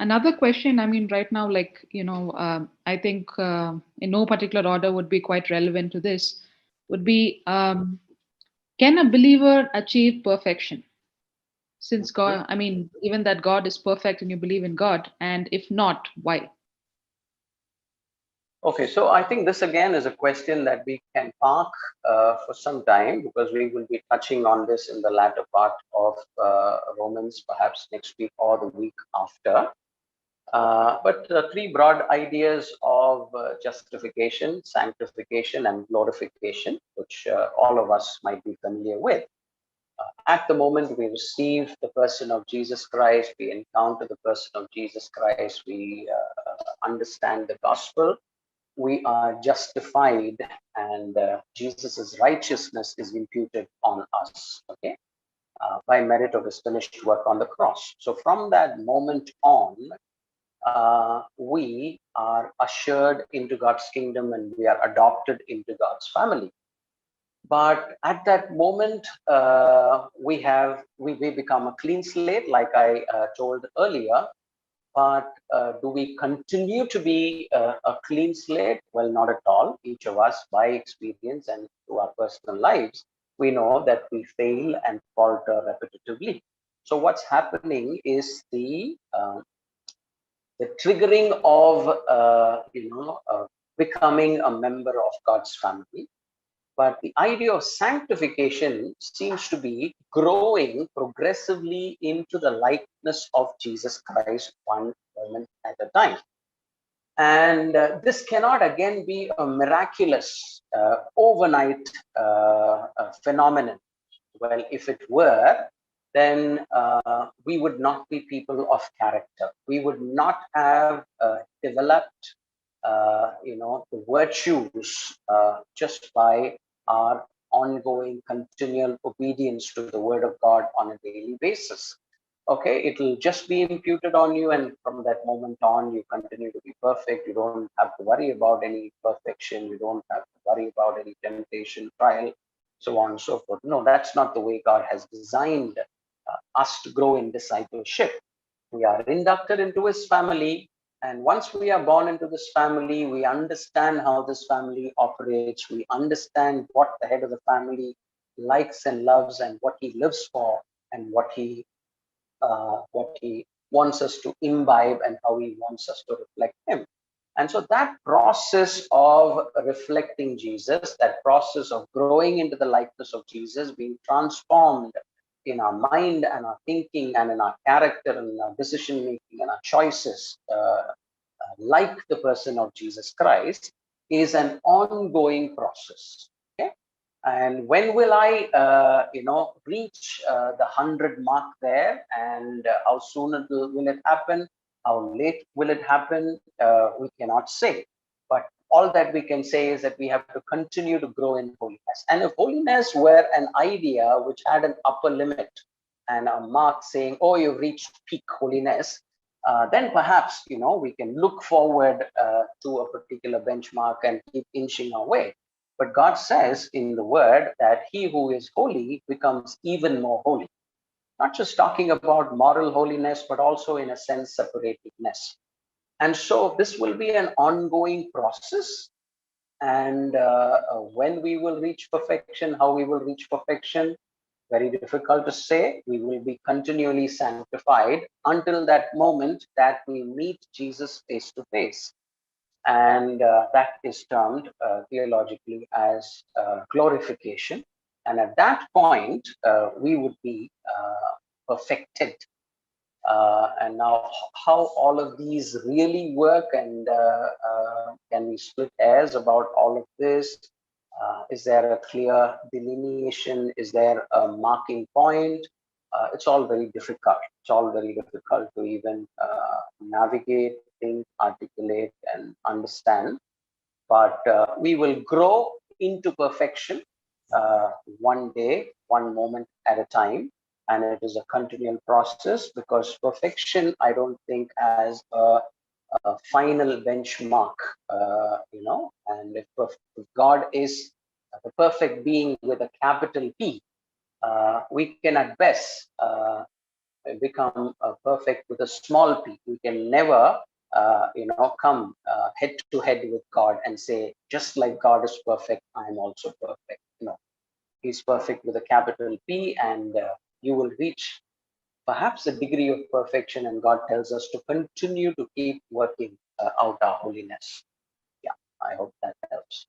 Another question, I mean, right now, like, I think in no particular order would be quite relevant to this, would be can a believer achieve perfection? Since God, I mean, even that God is perfect and you believe in God, and if not, why? Okay, so I think this again is a question that we can park for some time, because we will be touching on this in the latter part of Romans, perhaps next week or the week after. But the three broad ideas of justification, sanctification, and glorification, which all of us might be familiar with. At the moment we receive the person of Jesus Christ, we encounter the person of Jesus Christ, we understand the gospel, we are justified, and Jesus's righteousness is imputed on us, okay, by merit of his finished work on the cross. So from that moment on, we are ushered into God's kingdom and we are adopted into God's family. But at that moment, we become a clean slate, like I told earlier. But do we continue to be a clean slate? Well, not at all. Each of us, by experience and through our personal lives, we know that we fail and falter repetitively. So what's happening is the triggering of becoming a member of God's family. But the idea of sanctification seems to be growing progressively into the likeness of Jesus Christ, one moment at a time. And this cannot again be a miraculous overnight phenomenon. Well, if it were, then we would not be people of character. We would not have developed, the virtues just by our ongoing, continual obedience to the Word of God on a daily basis. Okay, it'll just be imputed on you, and from that moment on, you continue to be perfect. You don't have to worry about any perfection. You don't have to worry about any temptation, trial, so on and so forth. No, that's not the way God has designed us to grow in discipleship. We are inducted into his family, and once we are born into this family, we understand how this family operates. We understand what the head of the family likes and loves, and what he lives for, and what he wants us to imbibe, and how he wants us to reflect him. And so that process of reflecting Jesus, that process of growing into the likeness of Jesus, being transformed in our mind and our thinking and in our character and in our decision making and our choices, like the person of Jesus Christ, is an ongoing process. Okay, and when will I, reach the 100 mark there, and how soon will it happen? How late will it happen? We cannot say. But all that we can say is that we have to continue to grow in holiness. And if holiness were an idea which had an upper limit and a mark saying, "Oh, you've reached peak holiness," then perhaps we can look forward to a particular benchmark and keep inching our way. But God says in the word that he who is holy becomes even more holy. Not just talking about moral holiness, but also in a sense separatedness. And so this will be an ongoing process. And when we will reach perfection, how we will reach perfection, very difficult to say. We will be continually sanctified until that moment that we meet Jesus face to face. And that is termed theologically as glorification. And at that point, we would be perfected. And now, how all of these really work, and can we split hairs about all of this? Is there a clear delineation? Is there a marking point? It's all very difficult. It's all very difficult to even navigate, think, articulate, and understand. But we will grow into perfection one day, one moment at a time. And it is a continual process, because perfection, I don't think, has a final benchmark, and if God is the perfect being with a capital P, we can at best become perfect with a small p. We can never, come head to head with God and say, just like God is perfect, I am also perfect. No, He's perfect with a capital P, and you will reach perhaps a degree of perfection. And God tells us to continue to keep working out our holiness. Yeah, I hope that helps.